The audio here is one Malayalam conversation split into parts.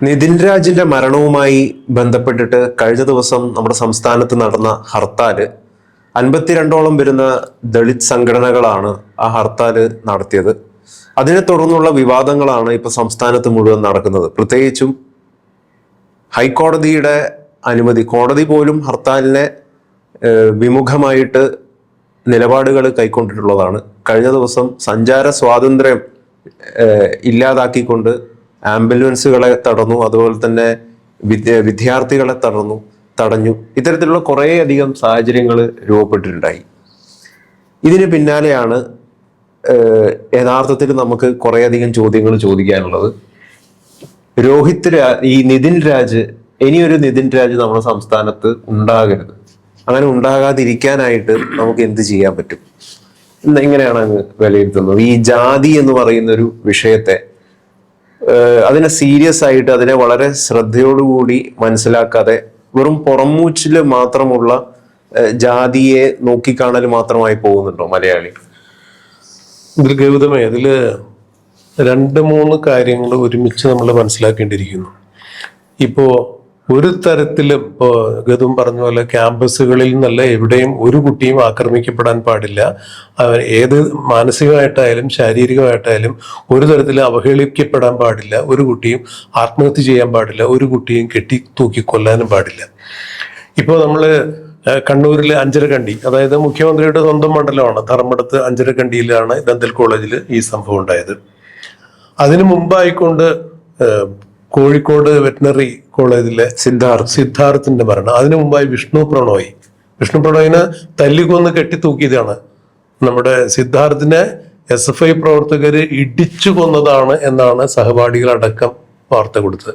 നിതിൻ രാജിന്റെ മരണവുമായി ബന്ധപ്പെട്ടിട്ട് കഴിഞ്ഞ ദിവസം നമ്മുടെ സംസ്ഥാനത്ത് നടന്ന ഹർത്താല് 52ഓളം വരുന്ന ദളിത് സംഘടനകളാണ് ആ ഹർത്താല് നടത്തിയത്. അതിനെ തുടർന്നുള്ള വിവാദങ്ങളാണ് ഇപ്പൊ സംസ്ഥാനത്ത് മുഴുവൻ നടക്കുന്നത്. പ്രത്യേകിച്ചും ഹൈക്കോടതിയുടെ അനുമതി, കോടതി പോലും ഹർത്താലിനെ വിമുഖമായിട്ട് നിലപാടുകൾ കൈക്കൊണ്ടിട്ടുള്ളതാണ്. കഴിഞ്ഞ ദിവസം സഞ്ചാര സ്വാതന്ത്ര്യം ഇല്ലാതാക്കിക്കൊണ്ട് ആംബുലൻസുകളെ തടഞ്ഞു, അതുപോലെ തന്നെ വിദ്യാർത്ഥികളെ തടഞ്ഞു. ഇത്തരത്തിലുള്ള കുറേയധികം സാഹചര്യങ്ങൾ രൂപപ്പെട്ടിട്ടുണ്ടായി. ഇതിന് പിന്നാലെയാണ് യഥാർത്ഥത്തിൽ നമുക്ക് കുറേയധികം ചോദ്യങ്ങൾ ചോദിക്കാനുള്ളത്. ഈ നിതിൻ രാജ്, ഇനിയൊരു നിതിൻ രാജ് നമ്മുടെ സംസ്ഥാനത്ത് ഉണ്ടാകരുത്. അങ്ങനെ ഉണ്ടാകാതിരിക്കാനായിട്ട് നമുക്ക് എന്ത് ചെയ്യാൻ പറ്റും? എങ്ങനെയാണ് അങ്ങ് വിലയിരുത്തുന്നത്? ഈ ജാതി എന്ന് പറയുന്ന ഒരു വിഷയത്തെ, അതിനെ സീരിയസ് ആയിട്ട്, അതിനെ വളരെ ശ്രദ്ധയോടുകൂടി മനസ്സിലാക്കാതെ വെറും പുറംമൂച്ചില് മാത്രമുള്ള ജാതിയെ നോക്കിക്കാണൽ മാത്രമായി പോകുന്നുണ്ടോ മലയാളി? ഇതിൽ ഗൗതമേ, അതില് 2-3 കാര്യങ്ങൾ ഒരുമിച്ച് നമ്മൾ മനസ്സിലാക്കേണ്ടിയിരിക്കുന്നു. ഇപ്പോ ഒരു തരത്തിലും ഇപ്പോ ഗതും പറഞ്ഞ പോലെ ക്യാമ്പസുകളിൽ നിന്നല്ല എവിടെയും ഒരു കുട്ടിയും ആക്രമിക്കപ്പെടാൻ പാടില്ല. ഏത് മാനസികമായിട്ടായാലും ശാരീരികമായിട്ടായാലും ഒരു തരത്തിലും അവഹേളിക്കപ്പെടാൻ പാടില്ല. ഒരു കുട്ടിയും ആത്മഹത്യ ചെയ്യാൻ പാടില്ല. ഒരു കുട്ടിയും കെട്ടി തൂക്കി കൊല്ലാനും പാടില്ല. ഇപ്പോൾ നമ്മള് കണ്ണൂരിലെ അഞ്ചരക്കണ്ടി, അതായത് മുഖ്യമന്ത്രിയുടെ സ്വന്തം മണ്ഡലമാണ്, ധർമ്മടത്ത് അഞ്ചരക്കണ്ടിയിലാണ് ദന്തൽ കോളേജിൽ ഈ സംഭവം ഉണ്ടായത്. അതിനു മുമ്പായിക്കൊണ്ട് കോഴിക്കോട് വെറ്റിനറി കോളേജിലെ സിദ്ധാർത്ഥിന്റെ മരണം, അതിനു മുമ്പായി വിഷ്ണു പ്രണോയിനെ തല്ലിക്കൊന്ന് കെട്ടിത്തൂക്കിയതാണ്. നമ്മുടെ സിദ്ധാർത്ഥിനെ SFI പ്രവർത്തകര് ഇടിച്ചു കൊന്നതാണ് എന്നാണ് സഹപാഠികളടക്കം വാർത്ത കൊടുത്തത്.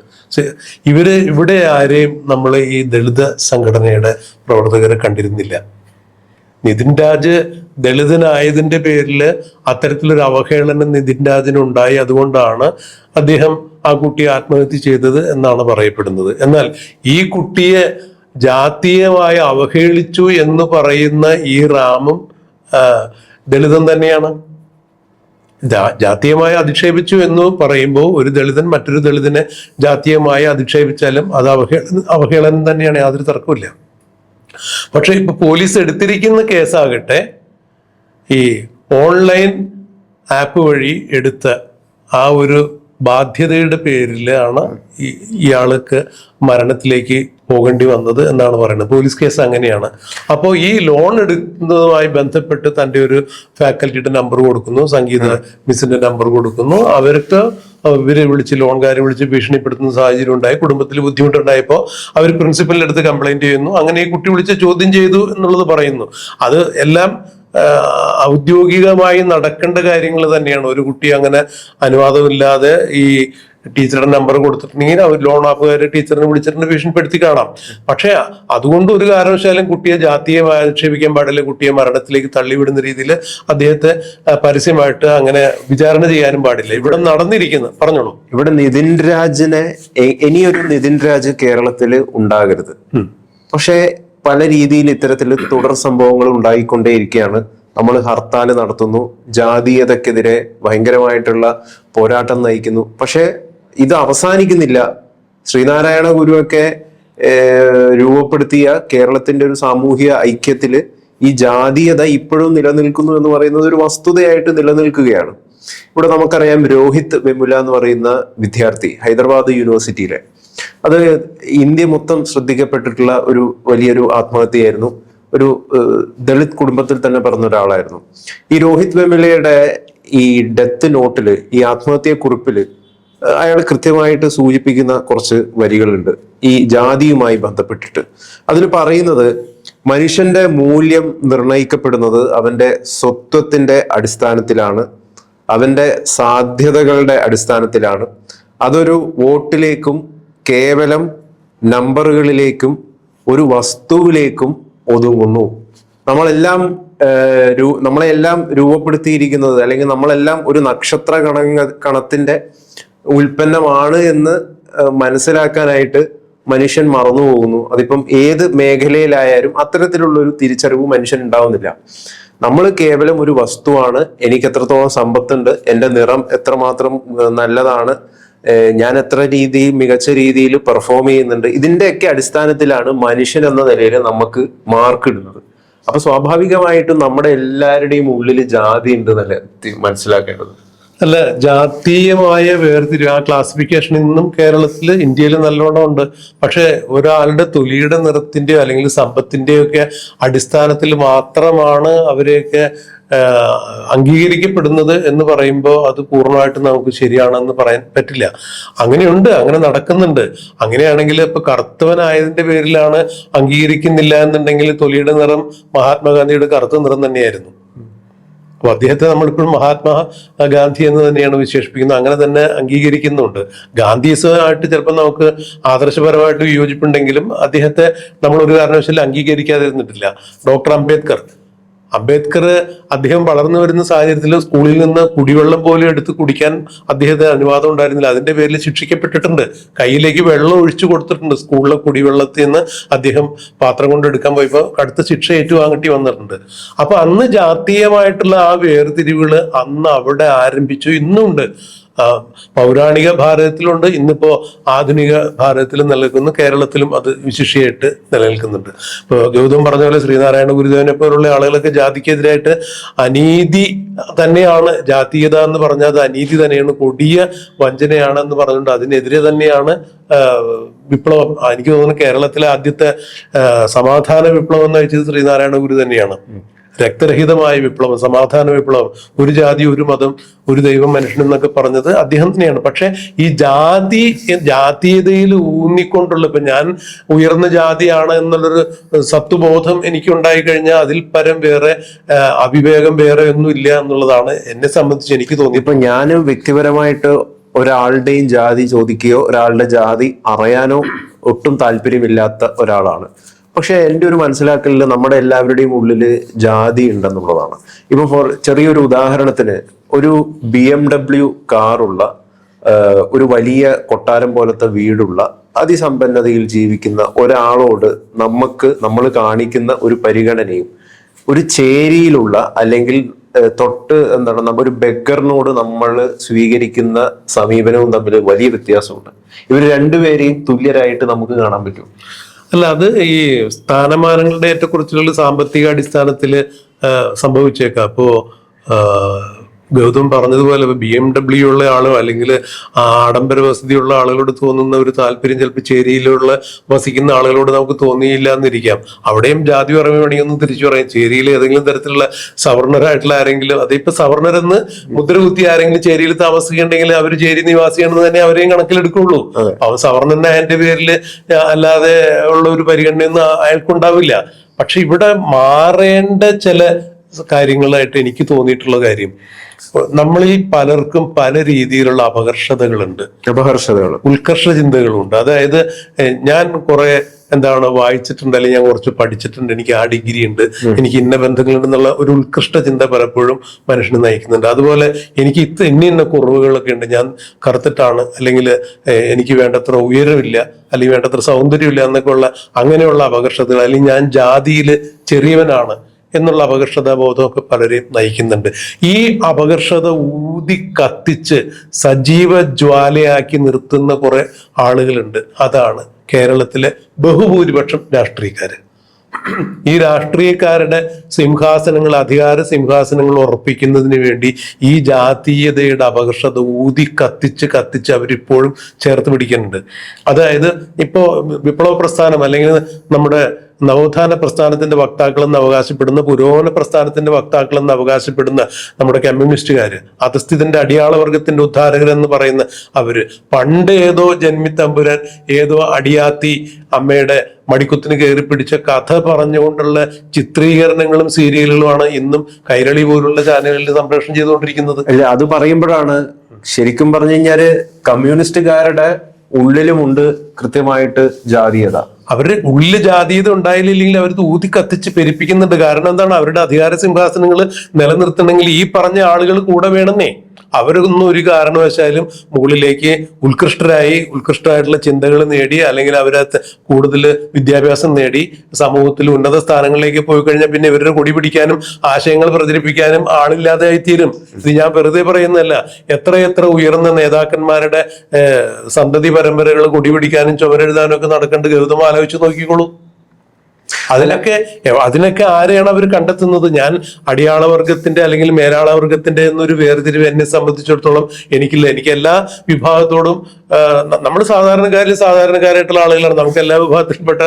ഇവിടെ ആരെയും നമ്മൾ ഈ ദളിത് സംഘടനയുടെ പ്രവർത്തകരെ കണ്ടിരുന്നില്ല. നിതിൻ രാജ് ദളിതനായതിന്റെ പേരിൽ അത്തരത്തിലൊരു അവഹേളനം നിതിൻ രാജിനുണ്ടായി. അതുകൊണ്ടാണ് അദ്ദേഹം ആ കുട്ടിയെ ആത്മഹത്യ ചെയ്തത് എന്നാണ് പറയപ്പെടുന്നത്. എന്നാൽ ഈ കുട്ടിയെ ജാതീയമായി അവഹേളിച്ചു എന്ന് പറയുന്ന ഈ റാമും ദളിതൻ തന്നെയാണ്. ജാതീയമായി അധിക്ഷേപിച്ചു എന്ന് പറയുമ്പോൾ ഒരു ദളിതൻ മറ്റൊരു ദളിതനെ ജാതീയമായി അധിക്ഷേപിച്ചാലും അത് അവഹേളനം തന്നെയാണ്, യാതൊരു തർക്കമില്ല. പക്ഷെ ഇപ്പൊ പോലീസ് എടുത്തിരിക്കുന്ന കേസാകട്ടെ ഈ ഓൺലൈൻ ആപ്പ് വഴി എടുത്ത ആ ഒരു ബാധ്യതയുടെ പേരിലാണ് ഇയാൾക്ക് മരണത്തിലേക്ക് പോകേണ്ടി വന്നത് എന്നാണ് പറയുന്നത്. പോലീസ് കേസ് അങ്ങനെയാണ്. അപ്പോൾ ഈ ലോൺ എടുക്കുന്നതുമായി ബന്ധപ്പെട്ട് തൻ്റെ ഒരു ഫാക്കൽറ്റിയുടെ നമ്പർ കൊടുക്കുന്നു, സംഗീത മിസ്സിന്റെ നമ്പർ കൊടുക്കുന്നു. ഇവരെ വിളിച്ച്, ലോൺകാരെ വിളിച്ച് ഭീഷണിപ്പെടുത്തുന്ന സാഹചര്യം ഉണ്ടായി. കുടുംബത്തിൽ ബുദ്ധിമുട്ടുണ്ടായപ്പോൾ അവർ പ്രിൻസിപ്പലിന്റെ അടുത്ത് കംപ്ലൈന്റ് ചെയ്യുന്നു. അങ്ങനെ ഈ കുട്ടി വിളിച്ച് ചോദ്യം ചെയ്തു എന്നുള്ളത് പറയുന്നു. അത് എല്ലാം ഔദ്യോഗികമായി നടക്കേണ്ട കാര്യങ്ങൾ തന്നെയാണ്. ഒരു കുട്ടി അങ്ങനെ അനുവാദമില്ലാതെ ഈ ടീച്ചറുടെ നമ്പർ കൊടുത്തിട്ടുണ്ടെങ്കിൽ അവർ ലോൺ ആപ്പുകാരെ ടീച്ചറിനെ വിളിച്ചിട്ട് ഭീഷണിപ്പെടുത്തി കാണാം. പക്ഷെ അതുകൊണ്ട് ഒരു കാരണവശാലും കുട്ടിയെ ജാതീയമായി ആക്ഷേപിക്കാൻ പാടില്ല, കുട്ടിയെ മരണത്തിലേക്ക് തള്ളിവിടുന്ന രീതിയിൽ അദ്ദേഹത്തെ പരസ്യമായിട്ട് അങ്ങനെ വിചാരണ ചെയ്യാനും പാടില്ല. ഇവിടെ നടന്നിരിക്കുന്നത് പറഞ്ഞോളൂ. ഇവിടെ നിതിൻ രാജിനെ, ഇനിയൊരു നിതിൻ രാജ് കേരളത്തിൽ ഉണ്ടാകരുത്. പക്ഷെ പല രീതിയിൽ ഇത്തരത്തിൽ തുടർ സംഭവങ്ങൾ ഉണ്ടായിക്കൊണ്ടേയിരിക്കുകയാണ്. നമ്മൾ ഹർത്താൽ നടത്തുന്നു, ജാതീയതക്കെതിരെ ഭയങ്കരമായിട്ടുള്ള പോരാട്ടം നയിക്കുന്നു. പക്ഷെ ഇത് അവസാനിക്കുന്നില്ല. ശ്രീനാരായണ ഗുരുവൊക്കെ രൂപപ്പെടുത്തിയ കേരളത്തിന്റെ ഒരു സാമൂഹിക ഐക്യത്തില് ഈ ജാതീയത ഇപ്പോഴും നിലനിൽക്കുന്നു എന്ന് പറയുന്നത് ഒരു വസ്തുതയായിട്ട് നിലനിൽക്കുകയാണ്. ഇവിടെ നമുക്കറിയാം, രോഹിത് വെമുല എന്ന് പറയുന്ന വിദ്യാർത്ഥി ഹൈദരാബാദ് യൂണിവേഴ്സിറ്റിയിലെ, അത് ഇന്ത്യ മൊത്തം ശ്രദ്ധിക്കപ്പെട്ടിട്ടുള്ള ഒരു വലിയൊരു ആത്മഹത്യയായിരുന്നു. ഒരു ദളിത് കുടുംബത്തിൽ തന്നെ പറഞ്ഞ ഒരാളായിരുന്നു. ഈ രോഹിത് വെമുലയുടെ ഈ ഡെത്ത് നോട്ടില്, ഈ ആത്മഹത്യാ കുറിപ്പില് അയാൾ കൃത്യമായിട്ട് സൂചിപ്പിക്കുന്ന കുറച്ച് വരികളുണ്ട് ഈ ജാതിയുമായി ബന്ധപ്പെട്ടിട്ട്. അതിൽ പറയുന്നത്, മനുഷ്യന്റെ മൂല്യം നിർണയിക്കപ്പെടുന്നത് അവന്റെ സ്വത്വത്തിന്റെ അടിസ്ഥാനത്തിലാണ്, അവന്റെ സാധ്യതകളുടെ അടിസ്ഥാനത്തിലാണ്. അതൊരു വോട്ടിലേക്കും കേവലം നമ്പറുകളിലേക്കും ഒരു വസ്തുവിലേക്കും ഒതുങ്ങുന്നു. നമ്മളെല്ലാം രൂപപ്പെടുത്തിയിരിക്കുന്നത്, അല്ലെങ്കിൽ നമ്മളെല്ലാം ഒരു നക്ഷത്ര കണത്തിന്റെ ഉൽപ്പന്നമാണ് എന്ന് മനസ്സിലാക്കാനായിട്ട് മനുഷ്യൻ മറന്നു പോകുന്നു. അതിപ്പം ഏത് മേഖലയിലായാലും അത്തരത്തിലുള്ള ഒരു തിരിച്ചറിവ് മനുഷ്യൻ ഉണ്ടാവുന്നില്ല. നമ്മൾ കേവലം ഒരു വസ്തുവാണ്, എനിക്ക് എത്രത്തോളം സമ്പത്തുണ്ട്, എൻ്റെ നിറം എത്രമാത്രം നല്ലതാണ്, ഞാൻ എത്ര മികച്ച രീതിയിൽ പെർഫോം ചെയ്യുന്നുണ്ട്, ഇതിന്റെയൊക്കെ അടിസ്ഥാനത്തിലാണ് മനുഷ്യൻ എന്ന നിലയിൽ നമുക്ക് മാർക്ക് ഇടുന്നത്. അപ്പൊ സ്വാഭാവികമായിട്ടും നമ്മുടെ എല്ലാവരുടെയും ഉള്ളിൽ ജാതി ഉണ്ട് എന്നല്ലേ മനസ്സിലാക്കേണ്ടത്. അല്ല, ജാതീയമായ വേർതിരിവ് ആ ക്ലാസിഫിക്കേഷൻ ഇന്നും കേരളത്തിൽ, ഇന്ത്യയിൽ നല്ലോണം ഉണ്ട്. പക്ഷെ ഒരാളുടെ തൊലിയുടെ നിറത്തിന്റെയോ അല്ലെങ്കിൽ സമ്പത്തിന്റെയോ ഒക്കെ അടിസ്ഥാനത്തിൽ മാത്രമാണ് അവരെയൊക്കെ അംഗീകരിക്കപ്പെടുന്നത് എന്ന് പറയുമ്പോൾ അത് പൂർണ്ണമായിട്ടും നമുക്ക് ശരിയാണെന്ന് പറയാൻ പറ്റില്ല. അങ്ങനെയുണ്ട്, അങ്ങനെ നടക്കുന്നുണ്ട്. അങ്ങനെയാണെങ്കിൽ ഇപ്പൊ കറുത്തവനായതിന്റെ പേരിലാണ് അംഗീകരിക്കുന്നില്ല എന്നുണ്ടെങ്കിൽ തൊലിയുടെ നിറം മഹാത്മാഗാന്ധിയുടെ കറുത്ത നിറം തന്നെയായിരുന്നു. അപ്പൊ അദ്ദേഹത്തെ നമ്മളിപ്പോഴും മഹാത്മാഗാന്ധി എന്ന് തന്നെയാണ് വിശേഷിപ്പിക്കുന്നത്. അങ്ങനെ തന്നെ അംഗീകരിക്കുന്നുണ്ട്. ഗാന്ധിസമായിട്ട് ചിലപ്പോൾ നമുക്ക് ആദർശപരമായിട്ട് വിയോജിപ്പുണ്ടെങ്കിലും അദ്ദേഹത്തെ നമ്മൾ ഒരു കാരണവശാലും അംഗീകരിക്കാതിരുന്നിട്ടില്ല. ഡോക്ടർ അംബേദ്കർ അദ്ദേഹം വളർന്നു വരുന്ന സാഹചര്യത്തിൽ സ്കൂളിൽ നിന്ന് കുടിവെള്ളം പോലും എടുത്ത് കുടിക്കാൻ അദ്ദേഹത്തിന് അനുവാദം ഉണ്ടായിരുന്നില്ല. അതിന്റെ പേരിൽ ശിക്ഷിക്കപ്പെട്ടിട്ടുണ്ട്. കയ്യിലേക്ക് വെള്ളം ഒഴിച്ചു കൊടുത്തിട്ടുണ്ട്. സ്കൂളിലെ കുടിവെള്ളത്തിൽ നിന്ന് അദ്ദേഹം പാത്രം കൊണ്ട് എടുക്കാൻ പോയപ്പോൾ കടുത്ത ശിക്ഷ ഏറ്റുവാങ്ങേണ്ടി വന്നിട്ടുണ്ട്. അപ്പൊ അന്ന് ജാതീയമായിട്ടുള്ള ആ വേർതിരിവുകള് അന്ന് അവിടെ ആരംഭിച്ചു, ഇന്നുണ്ട്. പൗരാണിക ഭാരതത്തിലുണ്ട്, ഇന്നിപ്പോ ആധുനിക ഭാരതത്തിൽ നിലനിൽക്കുന്നു, കേരളത്തിലും അത് വിശിഷ്യായിട്ട് നിലനിൽക്കുന്നുണ്ട്. ഇപ്പൊ ഗൗതം പറഞ്ഞ പോലെ ശ്രീനാരായണ ഗുരുദേവനെ പോലുള്ള ആളുകളൊക്കെ ജാതിക്കെതിരായിട്ട് അനീതി തന്നെയാണ്, ജാതീയത എന്ന് പറഞ്ഞാൽ അത് അനീതി തന്നെയാണ്, കൊടിയ വഞ്ചനയാണെന്ന് പറഞ്ഞുകൊണ്ട് അതിനെതിരെ തന്നെയാണ് വിപ്ലവം. എനിക്ക് തോന്നുന്നു കേരളത്തിലെ ആദ്യത്തെ സമാധാന വിപ്ലവം എന്ന് വെച്ചത് ശ്രീനാരായണ ഗുരു തന്നെയാണ്. രക്തരഹിതമായ വിപ്ലവം, സമാധാന വിപ്ലവം, ഒരു ജാതി ഒരു മതം ഒരു ദൈവം മനുഷ്യൻ എന്നൊക്കെ പറഞ്ഞത് അദ്ദേഹം തന്നെയാണ്. പക്ഷെ ഈ ജാതീയതയിൽ ഊന്നിക്കൊണ്ടുള്ള, ഇപ്പൊ ഞാൻ ഉയർന്ന ജാതിയാണ് എന്നുള്ളൊരു സത്വബോധം എനിക്ക് ഉണ്ടായി കഴിഞ്ഞാൽ അതിൽ പരം വേറെ അവിവേകം വേറെ ഒന്നും ഇല്ല എന്നുള്ളതാണ് എന്നെ സംബന്ധിച്ച് എനിക്ക് തോന്നി. ഇപ്പൊ ഞാൻ വ്യക്തിപരമായിട്ട് ഒരാളുടെയും ജാതി ചോദിക്കുകയോ ഒരാളുടെ ജാതി അറിയാനോ ഒട്ടും താല്പര്യമില്ലാത്ത ഒരാളാണ്. പക്ഷെ എൻ്റെ ഒരു മനസ്സിലാക്കലിൽ നമ്മുടെ എല്ലാവരുടെയും ഉള്ളിൽ ജാതി ഉണ്ടെന്നുള്ളതാണ്. ഇപ്പൊ ചെറിയൊരു ഉദാഹരണത്തിന്, ഒരു BMW കാറുള്ള, ഒരു വലിയ കൊട്ടാരം പോലത്തെ വീടുള്ള, അതിസമ്പന്നതയിൽ ജീവിക്കുന്ന ഒരാളോട് നമ്മൾ കാണിക്കുന്ന ഒരു പരിഗണനയും ഒരു ചേരിയിലുള്ള അല്ലെങ്കിൽ ഒരു ബെഗറിനോട് നമ്മൾ സ്വീകരിക്കുന്ന സമീപനവും തമ്മിൽ വലിയ വ്യത്യാസമുണ്ട്. ഇവർ രണ്ടുപേരെയും തുല്യരായിട്ട് നമുക്ക് കാണാൻ പറ്റും. അല്ല, അത് ഈ സ്ഥാനമാനങ്ങളുടെ ഏറ്റക്കുറച്ചിലുകൾ സാമ്പത്തിക അടിസ്ഥാനത്തിൽ സംഭവിച്ചേക്കാം. അപ്പോ ഗൗതം പറഞ്ഞതുപോലെ BMW ഉള്ള ആളോ അല്ലെങ്കിൽ ആഡംബര വസതിയുള്ള ആളുകളോട് തോന്നുന്ന ഒരു താല്പര്യം ചിലപ്പോൾ ചേരിയിലുള്ള വസിക്കുന്ന ആളുകളോട് നമുക്ക് തോന്നിയില്ല എന്നിരിക്കാം. അവിടെയും ജാതി പറയുകയാണെങ്കിൽ ഒന്ന് തിരിച്ചു പറയാം. ചേരിയിൽ ഏതെങ്കിലും തരത്തിലുള്ള സവർണരായിട്ടുള്ള ആരെങ്കിലും, അതിപ്പോ സവർണരെന്ന് മുദ്ര കുത്തി ആരെങ്കിലും ചേരിയിൽ താമസിക്കുന്നുണ്ടെങ്കിൽ അവർ ചേരി നിവാസിയാണെന്ന് തന്നെ അവരെയും കണക്കിലെടുക്കുള്ളൂ. അവൻ സവർണന്റെ പേരിൽ അല്ലാതെ ഉള്ള ഒരു പരിഗണനയൊന്നും അയാൾക്കുണ്ടാവില്ല. പക്ഷെ ഇവിടെ മാറേണ്ട ചില കാര്യങ്ങളായിട്ട് എനിക്ക് തോന്നിയിട്ടുള്ള കാര്യം, നമ്മളിൽ പലർക്കും പല രീതിയിലുള്ള അപകർഷതകളുണ്ട്, ഉത്കർഷ ചിന്തകളുണ്ട്. അതായത് ഞാൻ കുറെ വായിച്ചിട്ടുണ്ട്, അല്ലെങ്കിൽ ഞാൻ കുറച്ച് പഠിച്ചിട്ടുണ്ട്, എനിക്ക് ആ ഡിഗ്രി ഉണ്ട്, എനിക്ക് ഇന്ന ബന്ധങ്ങളുണ്ടെന്നുള്ള ഒരു ഉത്കൃഷ്ട ചിന്ത പലപ്പോഴും മനുഷ്യനെ നയിക്കുന്നുണ്ട്. അതുപോലെ എനിക്ക് ഇന്ന കുറവുകളൊക്കെ ഉണ്ട്, ഞാൻ കറുത്തിട്ടാണ്, അല്ലെങ്കിൽ എനിക്ക് വേണ്ടത്ര ഉയരമില്ല, അല്ലെങ്കിൽ വേണ്ടത്ര സൗന്ദര്യമില്ല എന്നൊക്കെ ഉള്ള അങ്ങനെയുള്ള അപകർഷതകൾ, അല്ലെങ്കിൽ ഞാൻ ജാതിയിൽ ചെറിയവനാണ് എന്നുള്ള അപകർഷതാ ബോധമൊക്കെ പലരെയും നയിക്കുന്നുണ്ട്. ഈ അപകർഷത ഊതി കത്തിച്ച് സജീവ ജ്വാലയാക്കി നിർത്തുന്ന കുറെ ആളുകളുണ്ട്. അതാണ് കേരളത്തിലെ ബഹുഭൂരിപക്ഷം രാഷ്ട്രീയക്കാര്. ഈ രാഷ്ട്രീയക്കാരുടെ സിംഹാസനങ്ങൾ, അധികാര സിംഹാസനങ്ങൾ ഉറപ്പിക്കുന്നതിന് വേണ്ടി ഈ ജാതീയതയുടെ അപകർഷത ഊതി കത്തിച്ച് അവരിപ്പോഴും ചേർത്ത് പിടിക്കുന്നുണ്ട്. അതായത് ഇപ്പോ വിപ്ലവ പ്രസ്ഥാനം അല്ലെങ്കിൽ നമ്മുടെ നവോത്ഥാന പ്രസ്ഥാനത്തിന്റെ വക്താക്കളെന്ന് അവകാശപ്പെടുന്ന, പുരോഗമന പ്രസ്ഥാനത്തിന്റെ വക്താക്കളെന്ന് അവകാശപ്പെടുന്ന നമ്മുടെ കമ്മ്യൂണിസ്റ്റുകാര്, അധസ്ഥിതന്റെ അടിയാളവർഗത്തിന്റെ ഉദ്ധാരകരെന്ന് പറയുന്ന അവര്, പണ്ട് ഏതോ ജന്മിത്തമ്പുരാൻ ഏതോ അടിയാത്തി അമ്മയുടെ മടിക്കുത്തിന് കയറി പിടിച്ച കഥ പറഞ്ഞുകൊണ്ടുള്ള ചിത്രീകരണങ്ങളും സീരിയലുകളുമാണ് ഇന്നും കൈരളി പോലുള്ള ചാനലുകളിൽ സംപ്രേഷണം ചെയ്തുകൊണ്ടിരിക്കുന്നത്. അല്ല, അത് പറയുമ്പോഴാണ് ശരിക്കും പറഞ്ഞു കഴിഞ്ഞാല് കമ്മ്യൂണിസ്റ്റുകാരുടെ ഉള്ളിലുമുണ്ട് കൃത്യമായിട്ട് ജാതീയത. അവരുടെ ഉള്ളിൽ ജാതീയത ഉണ്ടായില്ലെങ്കിൽ അവർ ഊതി കത്തിച്ച് പെരുപ്പിക്കുന്നുണ്ട്. കാരണം എന്താണ്? അവരുടെ അധികാര സിംഹാസനങ്ങൾ നിലനിർത്തണമെങ്കിൽ ഈ പറഞ്ഞ ആളുകൾ കൂടെ വേണമെന്നേ. അവരൊന്നും ഒരു കാരണവശാലും മുകളിലേക്ക് ഉത്കൃഷ്ടരായിട്ടുള്ള ചിന്തകൾ നേടി, അല്ലെങ്കിൽ അവരകത്ത് കൂടുതൽ വിദ്യാഭ്യാസം നേടി സമൂഹത്തിൽ ഉന്നത സ്ഥാനങ്ങളിലേക്ക് പോയി കഴിഞ്ഞാൽ പിന്നെ ഇവരുടെ കൊടി പിടിക്കാനും ആശയങ്ങൾ പ്രചരിപ്പിക്കാനും ആളില്ലാതെയായി തീരും. ഇത് ഞാൻ വെറുതെ പറയുന്നതല്ല. എത്രയെത്ര ഉയർന്ന നേതാക്കന്മാരുടെ സന്തതി പരമ്പരകൾ കൊടി പിടിക്കാനും ചുമരെഴുതാനും ഒക്കെ നടക്കേണ്ട ഗൗതം ആലോചിച്ച് നോക്കിക്കോളൂ. അതിനൊക്കെ ആരെയാണ് അവർ കണ്ടെത്തുന്നത്? ഞാൻ അടിയാളവർഗത്തിന്റെ അല്ലെങ്കിൽ മേലാളവർഗത്തിന്റെ എന്നൊരു വേർതിരിവ് എന്നെ സംബന്ധിച്ചിടത്തോളം എനിക്കില്ല. എനിക്ക് എല്ലാ വിഭാഗത്തോടും, നമ്മൾ സാധാരണക്കാരായിട്ടുള്ള ആളുകളാണ്, നമുക്ക് എല്ലാ വിഭാഗത്തിൽപ്പെട്ട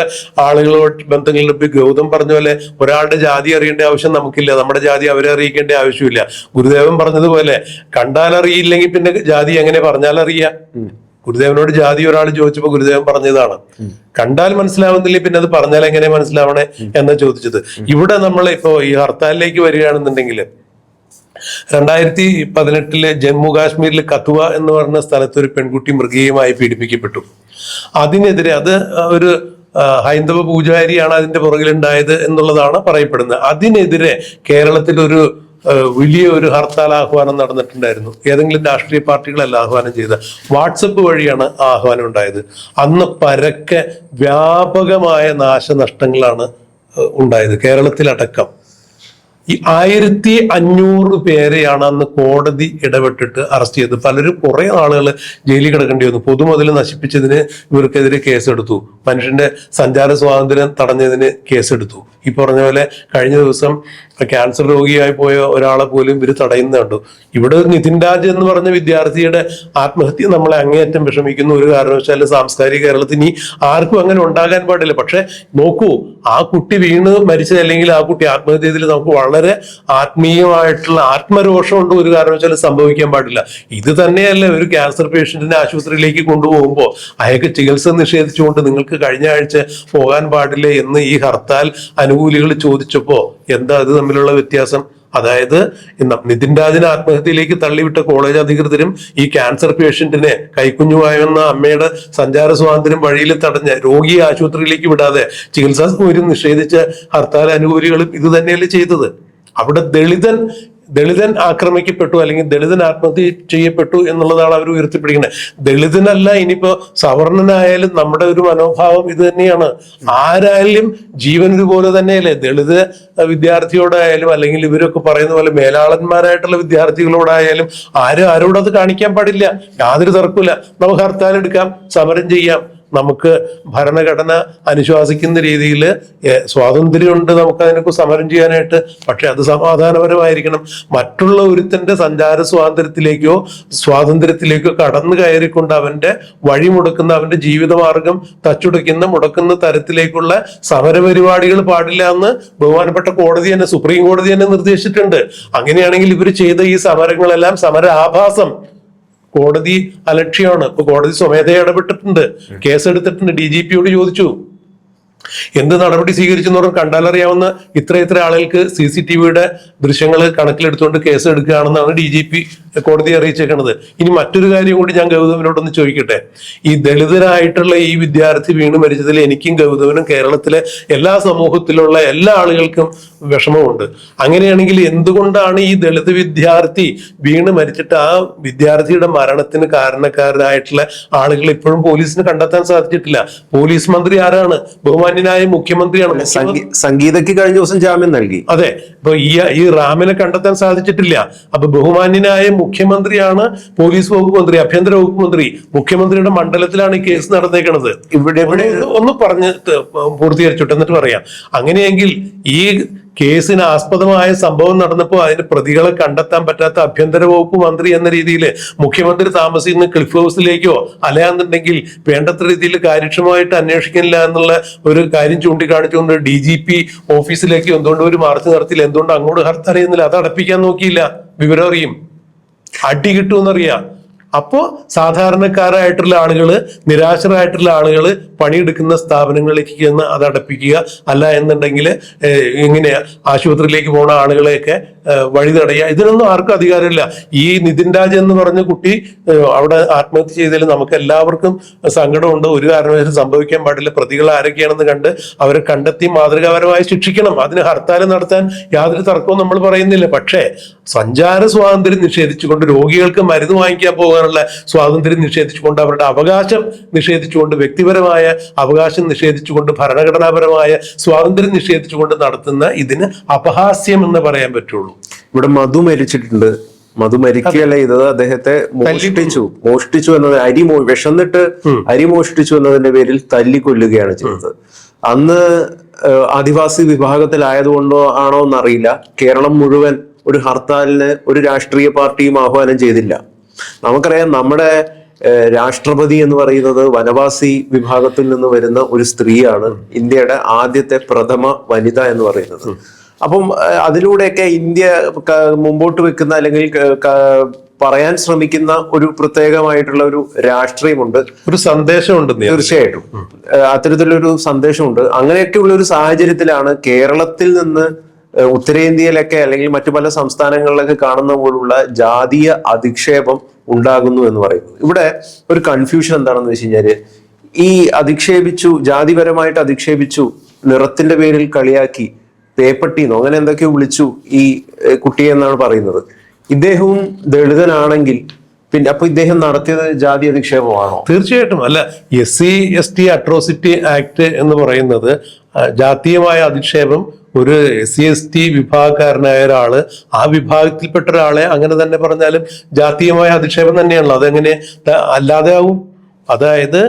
ആളുകളോട് ബന്ധങ്ങളുണ്ട്. ഗൗതം പറഞ്ഞ പോലെ ഒരാളുടെ ജാതി അറിയേണ്ട ആവശ്യം നമുക്കില്ല, നമ്മുടെ ജാതി അവരെ അറിയിക്കേണ്ട ആവശ്യമില്ല. ഗുരുദേവൻ പറഞ്ഞതുപോലെ കണ്ടാൽ അറിയില്ലെങ്കിൽ പിന്നെ ജാതി എങ്ങനെ പറഞ്ഞാൽ അറിയാം? ഗുരുദേവനോട് ജാതി ഒരാൾ ചോദിച്ചപ്പോൾ ഗുരുദേവൻ പറഞ്ഞതാണ്, കണ്ടാൽ മനസ്സിലാവുന്നില്ല പിന്നെ അത് പറഞ്ഞാൽ എങ്ങനെ മനസ്സിലാവണേ എന്ന് ചോദിച്ചത്. ഇവിടെ നമ്മൾ ഇപ്പോ ഈ ഹർത്താലിലേക്ക് വരികയാണെന്നുണ്ടെങ്കിൽ 2018 ജമ്മു കാശ്മീരിൽ കഥുവ എന്ന് പറഞ്ഞ സ്ഥലത്ത് ഒരു പെൺകുട്ടി മൃഗീയമായി പീഡിപ്പിക്കപ്പെട്ടു. അതിനെതിരെ, അത് ഒരു ഹൈന്ദവ പൂജാരിയാണ് അതിന്റെ പുറകിലുണ്ടായത് എന്നുള്ളതാണ് പറയപ്പെടുന്നത്. അതിനെതിരെ കേരളത്തിൽ വലിയ ഒരു ഹർത്താൽ ആഹ്വാനം നടന്നിട്ടുണ്ടായിരുന്നു. ഏതെങ്കിലും രാഷ്ട്രീയ പാർട്ടികളല്ല ആഹ്വാനം ചെയ്ത, വാട്സപ്പ് വഴിയാണ് ആഹ്വാനം ഉണ്ടായത്. അന്ന് പരക്കെ വ്യാപകമായ നാശനഷ്ടങ്ങളാണ് ഉണ്ടായത്, കേരളത്തിലടക്കം. ഈ 1500 പേരെയാണ് അന്ന് കോടതി ഇടപെട്ടിട്ട് അറസ്റ്റ് ചെയ്തത്. പലരും കുറെ ആളുകൾ ജയിലിൽ കിടക്കേണ്ടി വന്നു. പൊതുമുതൽ നശിപ്പിച്ചതിന് ഇവർക്കെതിരെ കേസെടുത്തു. മനുഷ്യന്റെ സഞ്ചാര സ്വാതന്ത്ര്യം തടഞ്ഞതിന് കേസെടുത്തു. ഈ പറഞ്ഞ പോലെ കഴിഞ്ഞ ദിവസം ക്യാൻസർ രോഗിയായി പോയ ഒരാളെ പോലും ഇവർ തടയുന്നുണ്ട്. ഇവിടെ നിതിൻ രാജ് എന്ന് പറഞ്ഞ വിദ്യാർത്ഥിയുടെ ആത്മഹത്യ നമ്മളെ അങ്ങേയറ്റം വിഷമിക്കുന്നു. ഒരു കാരണവശാലും സാംസ്കാരിക കേരളത്തിൽ ഇനി ആർക്കും അങ്ങനെ ഉണ്ടാകാൻ പാടില്ല. പക്ഷെ നോക്കൂ, ആ കുട്ടി വീണ് മരിച്ചത്, അല്ലെങ്കിൽ ആ കുട്ടി ആത്മഹത്യ ചെയ്തതിൽ നമുക്ക് വളരെ ആത്മീയമായിട്ടുള്ള ആത്മരോഷം കൊണ്ട് ഒരു കാരണവശാലും സംഭവിക്കാൻ പാടില്ല. ഇത് തന്നെയല്ലേ ഒരു ക്യാൻസർ പേഷ്യന്റിനെ ആശുപത്രിയിലേക്ക് കൊണ്ടുപോകുമ്പോൾ അയാൾക്ക് ചികിത്സ നിഷേധിച്ചുകൊണ്ട് നിങ്ങൾക്ക് കഴിഞ്ഞ ആഴ്ച പോകാൻ പാടില്ലേ എന്ന് ഈ ഹർത്താൽ അനുകൂലികൾ ചോദിച്ചപ്പോ എന്താ അത് തമ്മിലുള്ള വ്യത്യാസം? അതായത് നിതിൻ രാജിനെ ആത്മഹത്യയിലേക്ക് തള്ളിവിട്ട കോളേജ് അധികൃതരും ഈ ക്യാൻസർ പേഷ്യന്റിനെ, കൈക്കുഞ്ഞുമായെന്ന അമ്മയുടെ സഞ്ചാര സ്വാതന്ത്ര്യം വഴിയിൽ തടഞ്ഞ രോഗിയെ ആശുപത്രിയിലേക്ക് വിടാതെ ചികിത്സാ സൗകര്യം നിഷേധിച്ച ഹർത്താൽ അനുകൂലികളും ഇത് തന്നെയല്ലേ ചെയ്തത്? അവിടെ ദളിതൻ ആക്രമിക്കപ്പെട്ടു, അല്ലെങ്കിൽ ദളിതൻ ആത്മഹത്യ ചെയ്യപ്പെട്ടു എന്നുള്ളതാണ് അവർ ഉയർത്തിപ്പിടിക്കുന്നത്. ദളിതനല്ല, ഇനിയിപ്പോ സവർണനായാലും നമ്മുടെ ഒരു മനോഭാവം ഇത് തന്നെയാണ്. ആരായാലും ജീവൻ ഇതുപോലെ തന്നെയല്ലേ? ദളിത് വിദ്യാർത്ഥിയോടായാലും, അല്ലെങ്കിൽ ഇവരൊക്കെ പറയുന്ന പോലെ മേലാളന്മാരായിട്ടുള്ള വിദ്യാർത്ഥികളോടായാലും ആരോടത് കാണിക്കാൻ പാടില്ല. യാതൊരു തർക്കമില്ല. നമുക്ക് ഹർത്താൽ എടുക്കാം, സമരം ചെയ്യാം. നമുക്ക് ഭരണഘടന അനുശാസിക്കുന്ന രീതിയിൽ സ്വാതന്ത്ര്യമുണ്ട് നമുക്ക് അതിനൊക്കെ സമരം ചെയ്യാനായിട്ട്. പക്ഷെ അത് സമാധാനപരമായിരിക്കണം. മറ്റുള്ള ഒരുത്തന്റെ സഞ്ചാര സ്വാതന്ത്ര്യത്തിലേക്കോ കടന്നു കയറിക്കൊണ്ട് അവന്റെ വഴി മുടക്കുന്ന, അവന്റെ ജീവിതമാർഗം മുടക്കുന്ന തരത്തിലേക്കുള്ള സമരപരിപാടികൾ പാടില്ല എന്ന് ബഹുമാനപ്പെട്ട കോടതി തന്നെ, സുപ്രീം കോടതി തന്നെ നിർദ്ദേശിച്ചിട്ടുണ്ട്. അങ്ങനെയാണെങ്കിൽ ഇവർ ചെയ്ത ഈ സമരങ്ങളെല്ലാം സമര ആഭാസം, കോടതി അലക്ഷ്യമാണ്. ഇപ്പൊ കോടതി സ്വമേധയാ ഇടപെട്ടിട്ടുണ്ട്, കേസെടുത്തിട്ടുണ്ട്. DGPയോട് ചോദിച്ചു എന്ത് നടപടി സ്വീകരിച്ചെന്ന് പറഞ്ഞാൽ കണ്ടാലറിയാവുന്ന ഇത്ര ആളുകൾക്ക് CCTVയുടെ ദൃശ്യങ്ങൾ കണക്കിലെടുത്തുകൊണ്ട് കേസ് എടുക്കുകയാണെന്നാണ് DGP കോടതിയെ അറിയിച്ചേക്കുന്നത്. ഇനി മറ്റൊരു കാര്യം കൂടി ഞാൻ ഗൗതമനോടൊന്ന് ചോദിക്കട്ടെ. ഈ ദളിതരായിട്ടുള്ള ഈ വിദ്യാർത്ഥി വീണ് മരിച്ചതിൽ എനിക്കും ഗൗതമനും കേരളത്തിലെ എല്ലാ സമൂഹത്തിലുള്ള എല്ലാ ആളുകൾക്കും വിഷമമുണ്ട്. അങ്ങനെയാണെങ്കിൽ എന്തുകൊണ്ടാണ് ഈ ദളിത് വിദ്യാർത്ഥി വീണ് മരിച്ചിട്ട് ആ വിദ്യാർത്ഥിയുടെ മരണത്തിന് കാരണക്കാരായിട്ടുള്ള ആളുകൾ ഇപ്പോഴും പോലീസിന് കണ്ടെത്താൻ സാധിച്ചിട്ടില്ല? പോലീസ് മന്ത്രി ആരാണ്? ബഹുമാന്യനായ മുഖ്യമന്ത്രിയാണ്. സംഗീതയ്ക്ക് കഴിഞ്ഞ ദിവസം ജാമ്യം നൽകി. അതെ, ഇപ്പൊ ഈ റാമിനെ കണ്ടെത്താൻ സാധിച്ചിട്ടില്ല. അപ്പൊ ബഹുമാന്യനായ മുഖ്യമന്ത്രിയാണ് പോലീസ് വകുപ്പ് മന്ത്രി, ആഭ്യന്തര വകുപ്പ് മന്ത്രി. മുഖ്യമന്ത്രിയുടെ മണ്ഡലത്തിലാണ് ഈ കേസ് നടന്നേക്കുന്നത്. ഇവിടെ ഒന്ന് പറഞ്ഞ് പൂർത്തീകരിച്ചോട്ടെ, എന്നിട്ട് പറയാം. അങ്ങനെയെങ്കിൽ ഈ കേസിന് ആസ്പദമായ സംഭവം നടന്നപ്പോൾ അതിന് പ്രതികളെ കണ്ടെത്താൻ പറ്റാത്ത ആഭ്യന്തര വകുപ്പ് മന്ത്രി എന്ന രീതിയിൽ മുഖ്യമന്ത്രി താമസിക്കുന്ന ക്ലിഫ് ഹൗസിലേക്കോ അല്ലാന്നുണ്ടെങ്കിൽ വേണ്ടത്ര രീതിയിൽ കാര്യക്ഷമമായിട്ട് അന്വേഷിക്കുന്നില്ല എന്നുള്ള ഒരു കാര്യം ചൂണ്ടിക്കാണിച്ചുകൊണ്ട് DGP ഓഫീസിലേക്ക് എന്തുകൊണ്ട് ഒരു മാർച്ച് നടത്തിയില്ല? എന്തുകൊണ്ട് അങ്ങോട്ട് ഹർത്താൽ ചെയ്യുന്നില്ല? അത് അടപ്പിക്കാൻ നോക്കിയില്ല? വിവരം അറിയും, അടി കിട്ടുമെന്നറിയാം. അപ്പോ സാധാരണക്കാരായിട്ടുള്ള ആളുകള്, നിരാശരായിട്ടുള്ള ആളുകള് പണിയെടുക്കുന്ന സ്ഥാപനങ്ങളിലേക്ക് ചെന്ന് അത് അടപ്പിക്കുക. അല്ല എന്നുണ്ടെങ്കിൽ ഇങ്ങനെ ആശുപത്രിയിലേക്ക് പോണ ആളുകളെയൊക്കെ വഴി തടയുക, ഇതിനൊന്നും ആർക്കും അധികാരമില്ല. ഈ നിതിൻ രാജ് എന്ന് പറഞ്ഞ കുട്ടി അവിടെ ആത്മഹത്യ ചെയ്തതിൽ നമുക്ക് എല്ലാവർക്കും സങ്കടമുണ്ട്. ഒരു കാരണവശാലും സംഭവിക്കാൻ പാടില്ല. പ്രതികൾ ആരൊക്കെയാണെന്ന് കണ്ട് അവരെ കണ്ടെത്തി മാതൃകാപരമായി ശിക്ഷിക്കണം. അതിന് ഹർത്താൽ നടത്താൻ യാതൊരു തർക്കവും നമ്മൾ പറയുന്നില്ല. പക്ഷേ സഞ്ചാര സ്വാതന്ത്ര്യം നിഷേധിച്ചുകൊണ്ട്, രോഗികൾക്ക് മരുന്ന് വാങ്ങിക്കാൻ പോകാനുള്ള സ്വാതന്ത്ര്യം നിഷേധിച്ചുകൊണ്ട്, അവരുടെ അവകാശം നിഷേധിച്ചുകൊണ്ട്, വ്യക്തിപരമായ അവകാശം നിഷേധിച്ചുകൊണ്ട്, ഭരണഘടനാപരമായ സ്വാതന്ത്ര്യം നിഷേധിച്ചുകൊണ്ട് നടത്തുന്ന ഇതിന് അപഹാസ്യം എന്ന് പറയാൻ പറ്റുള്ളൂ. ഇവിടെ മധു മരിച്ചിട്ടുണ്ട്. മധു മരിക്കുകയല്ല ചെയ്തത്, അദ്ദേഹത്തെ മോഷ്ടിച്ചു എന്നത് വിശന്നിട്ട് അരി മോഷ്ടിച്ചു എന്നതിന്റെ പേരിൽ തല്ലിക്കൊല്ലുകയാണ് ചെയ്തത്. അന്ന് ആദിവാസി വിഭാഗത്തിലായതുകൊണ്ടോ ആണോ എന്നറിയില്ല, കേരളം മുഴുവൻ ഒരു ഹർത്താലിന് ഒരു രാഷ്ട്രീയ പാർട്ടിയും ആഹ്വാനം ചെയ്തില്ല. നമുക്കറിയാം, നമ്മുടെ രാഷ്ട്രപതി എന്ന് പറയുന്നത് വനവാസി വിഭാഗത്തിൽ നിന്ന് വരുന്ന ഒരു സ്ത്രീയാണ്. ഇന്ത്യയുടെ ആദ്യത്തെ പ്രഥമ വനിത എന്ന് പറയുന്നത്. അപ്പം അതിലൂടെയൊക്കെ ഇന്ത്യ മുമ്പോട്ട് വെക്കുന്ന അല്ലെങ്കിൽ പറയാൻ ശ്രമിക്കുന്ന ഒരു പ്രത്യേകമായിട്ടുള്ള ഒരു രാഷ്ട്രീയമുണ്ട്, ഒരു സന്ദേശമുണ്ട്. തീർച്ചയായിട്ടും അത്തരത്തിലൊരു സന്ദേശമുണ്ട്. അങ്ങനെയൊക്കെയുള്ള ഒരു സാഹചര്യത്തിലാണ് കേരളത്തിൽ നിന്ന് ഉത്തരേന്ത്യയിലൊക്കെ അല്ലെങ്കിൽ മറ്റു പല സംസ്ഥാനങ്ങളിലൊക്കെ കാണുന്ന പോലുള്ള ജാതീയ അധിക്ഷേപം ഉണ്ടാകുന്നു എന്ന് പറയുന്നത്. ഇവിടെ ഒരു കൺഫ്യൂഷൻ എന്താണെന്ന് വെച്ച് കഴിഞ്ഞാല്, ഈ അധിക്ഷേപിച്ചു, ജാതിപരമായിട്ട് അധിക്ഷേപിച്ചു, നിറത്തിന്റെ പേരിൽ കളിയാക്കി, പേപ്പട്ടിന്നോ അങ്ങനെ എന്തൊക്കെയോ വിളിച്ചു ഈ കുട്ടിയെ എന്നാണ് പറയുന്നത്. ഇദ്ദേഹവും ദളിതനാണെങ്കിൽ പിന്നെ അപ്പൊ ഇദ്ദേഹം നടത്തിയത് ജാതി അധിക്ഷേപമാണോ? തീർച്ചയായിട്ടും അല്ല. SC/ST അട്രോസിറ്റി ആക്ട് എന്ന് പറയുന്നത് ജാതീയമായ അധിക്ഷേപം, ഒരു SC/ST വിഭാഗക്കാരനായ ഒരാള്, ആ വിഭാഗത്തിൽപ്പെട്ട ഒരാളെ അങ്ങനെ തന്നെ പറഞ്ഞാലും ജാതീയമായ അധിക്ഷേപം തന്നെയാണല്ലോ. അതെങ്ങനെ അല്ലാതെ ആവും? അതായത്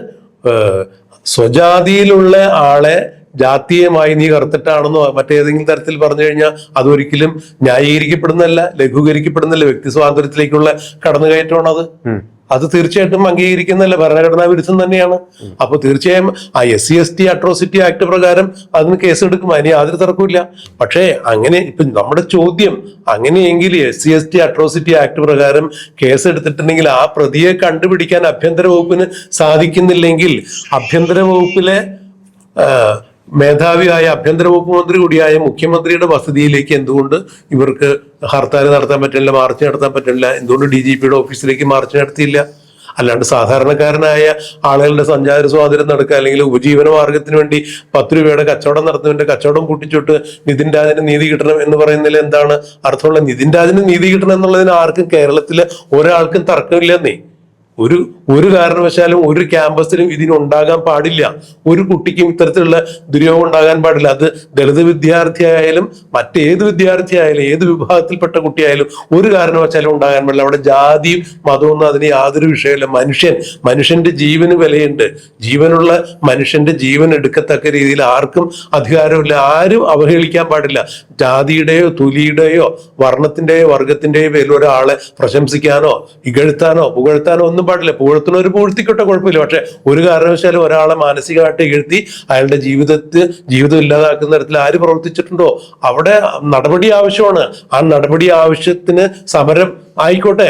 സ്വജാതിയിലുള്ള ആളെ ജാതീയമായി നീ കറുത്തിട്ടാണെന്നോ മറ്റേതെങ്കിലും തരത്തിൽ പറഞ്ഞു കഴിഞ്ഞാൽ അതൊരിക്കലും ന്യായീകരിക്കപ്പെടുന്നല്ല, ലഘൂകരിക്കപ്പെടുന്നില്ല. വ്യക്തി സ്വാതന്ത്ര്യത്തിലേക്കുള്ള കടന്നുകയറ്റമാണ് അത് തീർച്ചയായിട്ടും അംഗീകരിക്കുന്നല്ല, ഭരണഘടനാ വിരുദ്ധം തന്നെയാണ്. അപ്പൊ തീർച്ചയായും ആ SC/ST അട്രോസിറ്റി ആക്ട് പ്രകാരം അതിന് കേസെടുക്കും, അതിന് യാതൊരു തർക്കമില്ല. പക്ഷേ അങ്ങനെ ഇപ്പൊ നമ്മുടെ ചോദ്യം, അങ്ങനെയെങ്കിൽ SC/ST അട്രോസിറ്റി ആക്ട് പ്രകാരം കേസെടുത്തിട്ടുണ്ടെങ്കിൽ ആ പ്രതിയെ കണ്ടുപിടിക്കാൻ ആഭ്യന്തര വകുപ്പിന് സാധിക്കുന്നില്ലെങ്കിൽ, ആഭ്യന്തര വകുപ്പിലെ മേധാവിയായ ആഭ്യന്തര വകുപ്പ് മന്ത്രി കൂടിയായ മുഖ്യമന്ത്രിയുടെ വസതിയിലേക്ക് എന്തുകൊണ്ട് ഇവർക്ക് ഹർത്താൽ നടത്താൻ പറ്റില്ല, മാർച്ച് നടത്താൻ പറ്റില്ല? എന്തുകൊണ്ട് DGPയുടെ ഓഫീസിലേക്ക് മാർച്ച് നടത്തിയില്ല? അല്ലാണ്ട് സാധാരണക്കാരനായ ആളുകളുടെ സഞ്ചാര സ്വാതന്ത്ര്യം നടക്കുക, അല്ലെങ്കിൽ ഉപജീവന മാർഗത്തിന് വേണ്ടി 10 രൂപയുടെ കച്ചവടം നടത്തുന്നതിന്റെ കച്ചവടം കൂട്ടിച്ചോട്ട് നിതിൻ രാജിന് നീതി കിട്ടണം എന്ന് പറയുന്നതിൽ എന്താണ് അർത്ഥമുള്ള? നിതിൻ രാജിന് നീതി കിട്ടണം എന്നുള്ളതിന് ആർക്കും കേരളത്തിലെ ഒരാൾക്കും തർക്കമില്ലെന്നേ. ഒരു കാരണവശാലും ഒരു ക്യാമ്പസിലും ഇതിനുണ്ടാകാൻ പാടില്ല. ഒരു കുട്ടിക്കും ഇത്തരത്തിലുള്ള ദുര്യോഗം ഉണ്ടാകാൻ പാടില്ല. അത് ദളിത് വിദ്യാർത്ഥിയായാലും മറ്റേത് വിദ്യാർത്ഥിയായാലും ഏത് വിഭാഗത്തിൽപ്പെട്ട കുട്ടിയായാലും ഒരു കാരണവശാലും ഉണ്ടാകാൻ പാടില്ല. അവിടെ ജാതിയും മതമൊന്നും അതിന് യാതൊരു വിഷയമില്ല. മനുഷ്യന്റെ ജീവന് വിലയുണ്ട്. ജീവനുള്ള മനുഷ്യന്റെ ജീവൻ എടുക്കത്തക്ക രീതിയിൽ ആർക്കും അധികാരമില്ല. ആരും അവഹേളിക്കാൻ പാടില്ല. ജാതിയുടെയോ തൊലിയുടെയോ വർണ്ണത്തിന്റെയോ വർഗത്തിന്റെയോ പേരിൽ ഒരാളെ പ്രശംസിക്കാനോ ഇകഴ്ത്താനോ പുകഴ്ത്താനോ ഒന്നും പാടില്ല. പുകഴ്ത്തുന്നവർ പുകഴ്ത്തിക്കോട്ടെ, കുഴപ്പമില്ല. പക്ഷെ ഒരു കാരണവശാലും ഒരാളെ മാനസികമായിട്ട് ഇകഴ്ത്തി അയാളുടെ ജീവിതം ഇല്ലാതാക്കുന്ന തരത്തിൽ ആര് പ്രവർത്തിച്ചിട്ടുണ്ടോ അവിടെ നടപടി ആവശ്യമാണ്. ആ നടപടി ആവശ്യത്തിന് സമരം ആയിക്കോട്ടെ,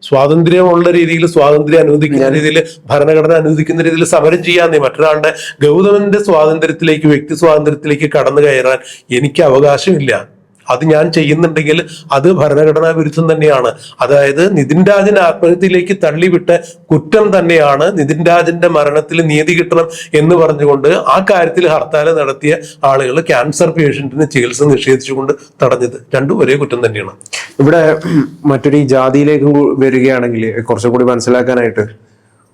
സ്വാതന്ത്ര്യമുള്ള രീതിയിൽ, സ്വാതന്ത്ര്യം അനുവദിക്കുന്ന രീതിയിൽ, ഭരണഘടന അനുവദിക്കുന്ന രീതിയിൽ സമരം ചെയ്യാന്നേ. മറ്റൊരാളുടെ ഗൗതമന്റെ സ്വാതന്ത്ര്യത്തിലേക്ക്, വ്യക്തി സ്വാതന്ത്ര്യത്തിലേക്ക് കടന്നു കയറാൻ എനിക്ക് അവകാശമില്ല. അത് ഞാൻ ചെയ്യുന്നുണ്ടെങ്കിൽ അത് ഭരണഘടനാ വിരുദ്ധം തന്നെയാണ്. അതായത് നിതിൻ രാജിനെ ആത്മഹത്യയിലേക്ക് തള്ളിവിട്ട കുറ്റം തന്നെയാണ് നിതിൻ രാജിന്റെ മരണത്തിൽ നീതി കിട്ടണം എന്ന് പറഞ്ഞുകൊണ്ട് ആ കാര്യത്തിൽ ഹർത്താൽ നടത്തിയ ആളുകൾ ക്യാൻസർ പേഷ്യന്റിന് ചികിത്സ നിഷേധിച്ചുകൊണ്ട് തടഞ്ഞത്. രണ്ടും ഒരേ കുറ്റം തന്നെയാണ്. ഇവിടെ മറ്റൊരു ജാതിയിലേക്ക് വരികയാണെങ്കിൽ കുറച്ചും കൂടി മനസ്സിലാക്കാനായിട്ട്,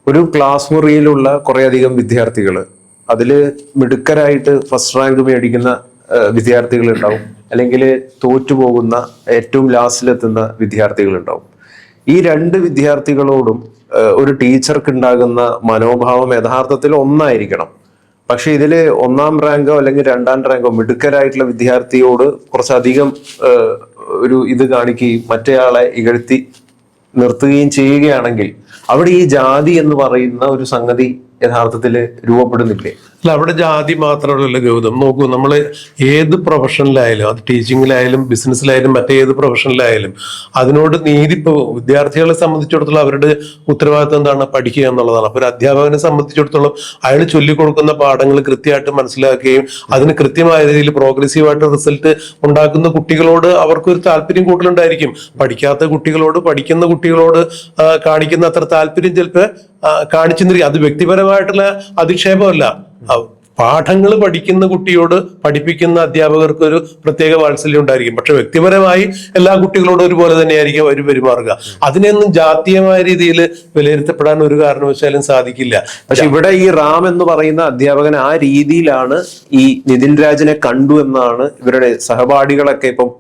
ഒരു ക്ലാസ് മുറിയിലുള്ള കുറേയധികം വിദ്യാർത്ഥികൾ, അതില് മിടുക്കരായിട്ട് ഫസ്റ്റ് റാങ്ക് മേടിക്കുന്ന വിദ്യാർത്ഥികൾ ഉണ്ടാവും, അല്ലെങ്കിൽ തോറ്റുപോകുന്ന ഏറ്റവും ലാസ്റ്റിലെത്തുന്ന വിദ്യാർത്ഥികളുണ്ടാവും. ഈ 2 വിദ്യാർത്ഥികളോടും ഒരു ടീച്ചർക്ക് ഉണ്ടാകുന്ന മനോഭാവം യഥാർത്ഥത്തിൽ ഒന്നായിരിക്കണം. പക്ഷെ ഇതില് 1ാം റാങ്കോ അല്ലെങ്കിൽ 2ാം റാങ്കോ മിടുക്കരായിട്ടുള്ള വിദ്യാർത്ഥിയോട് കുറച്ചധികം ഒരു ഇത് കാണിക്കുകയും മറ്റേയാളെ ഇകഴ്ത്തി നിർത്തുകയും ചെയ്യുകയാണെങ്കിൽ അവിടെ ഈ ജാതി എന്ന് പറയുന്ന ഒരു സംഗതി യഥാർത്ഥത്തിൽ രൂപപ്പെടുന്നില്ലേ? അല്ല, അവിടെ ജാതി മാത്രമല്ല ഗൗതം. നോക്കൂ, നമ്മൾ ഏത് പ്രൊഫഷനിലായാലും, അത് ടീച്ചിങ്ങിലായാലും ബിസിനസ്സിലായാലും മറ്റേത് പ്രൊഫഷനിലായാലും അതിനോട് നീതി. ഇപ്പോൾ വിദ്യാർത്ഥികളെ സംബന്ധിച്ചിടത്തോളം അവരുടെ ഉത്തരവാദിത്വം എന്താണ്? പഠിക്കുക എന്നുള്ളതാണ്. അപ്പൊ ഒരു അധ്യാപകനെ സംബന്ധിച്ചിടത്തോളം അയാൾ ചൊല്ലിക്കൊടുക്കുന്ന പാഠങ്ങൾ കൃത്യമായിട്ട് മനസ്സിലാക്കുകയും അതിന് കൃത്യമായ രീതിയിൽ പ്രോഗ്രസീവായിട്ട് റിസൾട്ട് ഉണ്ടാക്കുന്ന കുട്ടികളോട് അവർക്കൊരു താല്പര്യം കൂടുതലുണ്ടായിരിക്കും. പഠിക്കാത്ത കുട്ടികളോട്, പഠിക്കുന്ന കുട്ടികളോട് കാണിക്കുന്ന അത്ര താല്പര്യം ചിലപ്പോൾ കാണിച്ചെന്നിരിക്കും. അത് വ്യക്തിപരമായിട്ടുള്ള അധിക്ഷേപമല്ല. പാഠങ്ങൾ പഠിക്കുന്ന കുട്ടിയോട് പഠിപ്പിക്കുന്ന അധ്യാപകർക്ക് ഒരു പ്രത്യേക വാത്സല്യം ഉണ്ടായിരിക്കും. പക്ഷെ വ്യക്തിപരമായി എല്ലാ കുട്ടികളോടും ഒരുപോലെ തന്നെയായിരിക്കും അവർ പെരുമാറുക. അതിനെയൊന്നും ജാതീയമായ രീതിയിൽ വിലയിരുത്തപ്പെടാൻ ഒരു കാരണവശാലും സാധിക്കില്ല. പക്ഷെ ഇവിടെ ഈ റാം എന്ന് പറയുന്ന അധ്യാപകൻ ആ രീതിയിലാണ് ഈ നിതിൻ രാജിനെ കണ്ടു എന്നാണ് ഇവരുടെ സഹപാഠികളൊക്കെ ഇപ്പം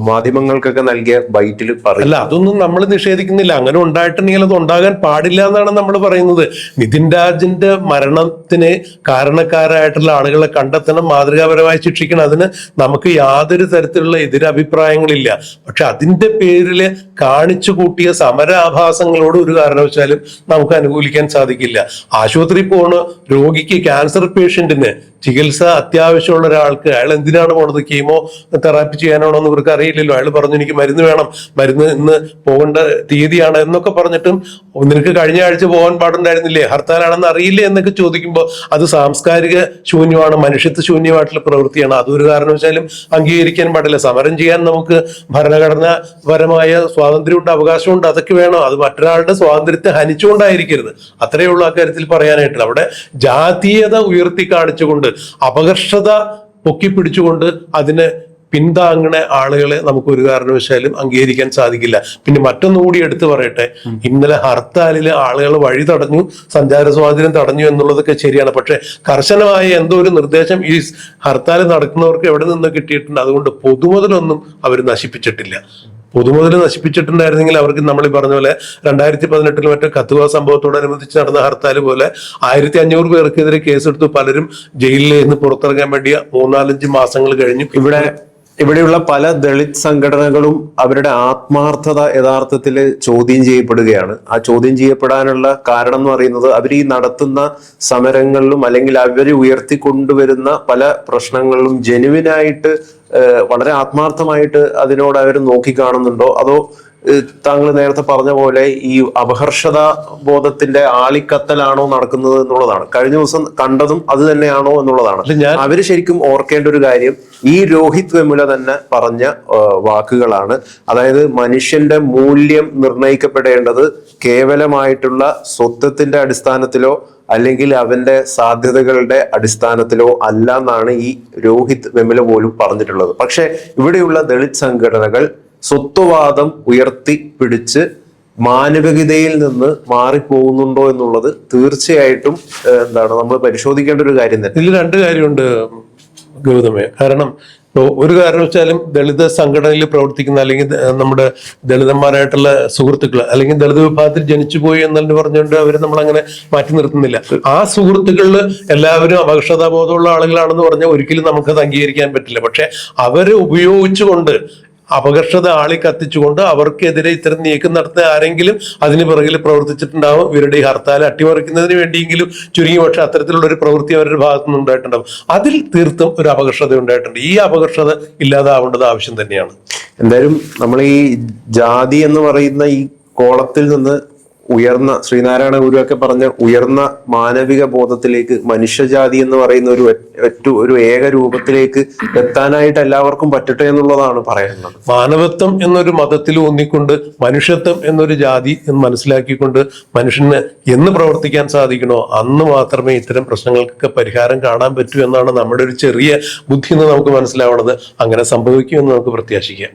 മാധ്യമങ്ങൾക്കൊക്കെ നൽകിയ ബൈറ്റിൽ പറയും. അല്ല, അതൊന്നും നമ്മൾ നിഷേധിക്കുന്നില്ല. അങ്ങനെ ഉണ്ടായിട്ടുണ്ടെങ്കിൽ അത് ഉണ്ടാകാൻ പാടില്ല എന്നാണ് നമ്മൾ പറയുന്നത്. നിതിൻ രാജിന്റെ മരണത്തിന് കാരണക്കാരായിട്ടുള്ള ആളുകളെ കണ്ടെത്തണം, മാതൃകാപരമായി ശിക്ഷിക്കണം. അതിന് നമുക്ക് യാതൊരു തരത്തിലുള്ള എതിരഭിപ്രായങ്ങളില്ല. പക്ഷെ അതിന്റെ പേരിൽ കാണിച്ചു കൂട്ടിയ സമരാഭാസങ്ങളോട് ഒരു കാരണവശാലും നമുക്ക് അനുകൂലിക്കാൻ സാധിക്കില്ല. ആശുപത്രി പോണ രോഗിക്ക്, ക്യാൻസർ പേഷ്യന്റിന് ചികിത്സ അത്യാവശ്യമുള്ള ഒരാൾക്ക് അയാൾ എന്തിനാണ് പോണത്? കീമോ തെറാപ്പി ചെയ്യാനാണോ എന്ന് ഇവർക്ക് അറിയില്ലല്ലോ. അയാൾ പറഞ്ഞു എനിക്ക് മരുന്ന് വേണം, മരുന്ന് ഇന്ന് പോകേണ്ട തീയതിയാണ് എന്നൊക്കെ പറഞ്ഞിട്ടും നിനക്ക് കഴിഞ്ഞ ആഴ്ച പോകാൻ പാടുണ്ടായിരുന്നില്ലേ, ഹർത്താലാണെന്ന് അറിയില്ലേ എന്നൊക്കെ ചോദിക്കുമ്പോൾ അത് സാംസ്കാരിക ശൂന്യമാണ്, മനുഷ്യത്വ ശൂന്യമായിട്ടുള്ള പ്രവൃത്തിയാണ്. അതൊരു കാരണവശാലും അംഗീകരിക്കാൻ പാടില്ല. സമരം ചെയ്യാൻ നമുക്ക് ഭരണഘടനാപരമായ സ്വാതന്ത്ര്യമുണ്ട്, അവകാശമുണ്ട്, അതൊക്കെ വേണം. അത് മറ്റൊരാളുടെ സ്വാതന്ത്ര്യത്തെ ഹനിച്ചുകൊണ്ടായിരിക്കരുത്. അത്രയേ ഉള്ളൂ അക്കാര്യത്തിൽ പറയാനായിട്ടുള്ള. അവിടെ ജാതീയത ഉയർത്തി കാണിച്ചുകൊണ്ട്, അപകർഷത പൊക്കിപ്പിടിച്ചുകൊണ്ട് അതിന് പിന്താങ്ങണ ആളുകളെ നമുക്ക് ഒരു കാരണവശാലും അംഗീകരിക്കാൻ സാധിക്കില്ല. പിന്നെ മറ്റൊന്നുകൂടി എടുത്തു പറയട്ടെ, ഇന്നലെ ഹർത്താലില് ആളുകൾ വഴി തടഞ്ഞു, സഞ്ചാര സ്വാതന്ത്ര്യം തടഞ്ഞു എന്നുള്ളതൊക്കെ ശരിയാണ്. പക്ഷെ കർശനമായ എന്തോ ഒരു നിർദ്ദേശം ഈ ഹർത്താൽ നടക്കുന്നവർക്ക് എവിടെ നിന്ന് കിട്ടിയിട്ടുണ്ട്. അതുകൊണ്ട് പൊതുമുതലൊന്നും അവർ നശിപ്പിച്ചിട്ടില്ല. പൊതുമുതൽ നശിപ്പിച്ചിട്ടുണ്ടായിരുന്നെങ്കിൽ അവർക്ക് നമ്മൾ ഈ പറഞ്ഞ പോലെ 2018 മറ്റേ കത്തുവ സംഭവത്തോടനുബന്ധിച്ച് നടന്ന ഹർത്താൽ പോലെ 1500 പേർക്കെതിരെ കേസെടുത്തു. പലരും ജയിലിൽ നിന്ന് പുറത്തിറങ്ങാൻ വേണ്ടിയ 3-4-5 മാസങ്ങൾ കഴിഞ്ഞു. ഇവിടെയുള്ള പല ദളിത് സംഘടനകളും അവരുടെ ആത്മാർത്ഥത യഥാർത്ഥത്തിൽ ചോദ്യം ചെയ്യപ്പെടുകയാണ്. ആ ചോദ്യം ചെയ്യപ്പെടാനുള്ള കാരണം എന്ന് പറയുന്നത് അവർ ഈ നടത്തുന്ന സമരങ്ങളിലും അല്ലെങ്കിൽ അവർ ഉയർത്തിക്കൊണ്ടുവരുന്ന പല പ്രശ്നങ്ങളിലും ജെനുവിനായിട്ട് വളരെ ആത്മാർത്ഥമായിട്ട് അതിനോട് അവർ നോക്കിക്കാണുന്നുണ്ടോ, അതോ താങ്കൾ നേരത്തെ പറഞ്ഞ പോലെ ഈ അപഹർഷത ബോധത്തിന്റെ ആളിക്കത്തലാണോ നടക്കുന്നത് എന്നുള്ളതാണ്. കഴിഞ്ഞ ദിവസം കണ്ടതും അത് തന്നെയാണോ എന്നുള്ളതാണ്. അവര് ശരിക്കും ഓർക്കേണ്ട ഒരു കാര്യം ഈ രോഹിത് വെമുല തന്നെ പറഞ്ഞ വാക്കുകളാണ്. അതായത് മനുഷ്യന്റെ മൂല്യം നിർണയിക്കപ്പെടേണ്ടത് കേവലമായിട്ടുള്ള സ്വത്വത്തിന്റെ അടിസ്ഥാനത്തിലോ അല്ലെങ്കിൽ അവന്റെ സാധ്യതകളുടെ അടിസ്ഥാനത്തിലോ അല്ല എന്നാണ് ഈ രോഹിത് വെമുല പോലും പറഞ്ഞിട്ടുള്ളത്. പക്ഷെ ഇവിടെയുള്ള ദളിത് സംഘടനകൾ സ്വത്വവാദം ഉയർത്തിപ്പിടിച്ച് മാനവികതയിൽ നിന്ന് മാറിപ്പോകുന്നുണ്ടോ എന്നുള്ളത് തീർച്ചയായിട്ടും നമ്മൾ പരിശോധിക്കേണ്ട ഒരു കാര്യം തന്നെ. ഇതിൽ രണ്ട് കാര്യമുണ്ട് ഗൗതമേ. കാരണം ഒരു കാരണവശാലും ദളിത് സംഘടനയിൽ പ്രവർത്തിക്കുന്ന അല്ലെങ്കിൽ നമ്മുടെ ദളിതന്മാരായിട്ടുള്ള സുഹൃത്തുക്കൾ അല്ലെങ്കിൽ ദളിത് വിഭാഗത്തിൽ ജനിച്ചുപോയി എന്നു പറഞ്ഞുകൊണ്ട് അവർ നമ്മളങ്ങനെ മാറ്റി നിർത്തുന്നില്ല. ആ സുഹൃത്തുക്കളിൽ എല്ലാവരും അപകർഷതാബോധമുള്ള ആളുകളാണെന്ന് പറഞ്ഞാൽ ഒരിക്കലും നമുക്കത് അംഗീകരിക്കാൻ പറ്റില്ല. പക്ഷെ അവരെ ഉപയോഗിച്ചുകൊണ്ട് അപകർഷത ആളി കത്തിച്ചുകൊണ്ട് അവർക്കെതിരെ ഇത്തരം നീക്കം നടത്തുന്ന ആരെങ്കിലും അതിന് പിറകിൽ പ്രവർത്തിച്ചിട്ടുണ്ടാവും. ഇവരുടെ ഈ ഹർത്താൽ അട്ടിമറിക്കുന്നതിന് വേണ്ടിയെങ്കിലും ചുരുങ്ങി പക്ഷെ അത്തരത്തിലുള്ള ഒരു പ്രവൃത്തി അവരുടെ ഭാഗത്തു നിന്ന് ഉണ്ടായിട്ടുണ്ടാവും. അതിൽ തീർത്തും ഒരു അപകർഷത ഉണ്ടായിട്ടുണ്ട്. ഈ അപകർഷത ഇല്ലാതാവേണ്ടത് ആവശ്യം തന്നെയാണ്. എന്തായാലും നമ്മൾ ഈ ജാതി എന്ന് പറയുന്ന ഈ കോളത്തിൽ നിന്ന് ഉയർന്ന ശ്രീനാരായണ ഗുരുവൊക്കെ പറഞ്ഞ ഉയർന്ന മാനവിക ബോധത്തിലേക്ക്, മനുഷ്യജാതി എന്ന് പറയുന്ന ഒരു ഏക രൂപത്തിലേക്ക് എത്താനായിട്ട് എല്ലാവർക്കും പറ്റട്ടെ എന്നുള്ളതാണ് പറയാനുള്ളത്. മാനവത്വം എന്നൊരു മതത്തിൽ ഊന്നിക്കൊണ്ട് മനുഷ്യത്വം എന്നൊരു ജാതി എന്ന് മനസ്സിലാക്കിക്കൊണ്ട് മനുഷ്യന് എന്ന് പ്രവർത്തിക്കാൻ സാധിക്കണോ അന്ന് മാത്രമേ ഇത്തരം പ്രശ്നങ്ങൾക്കൊക്കെ പരിഹാരം കാണാൻ പറ്റൂ എന്നാണ് നമ്മുടെ ഒരു ചെറിയ ബുദ്ധി എന്ന് നമുക്ക് മനസ്സിലാവുന്നത്. അങ്ങനെ സംഭവിക്കുമെന്ന് നമുക്ക് പ്രത്യാശിക്കാം.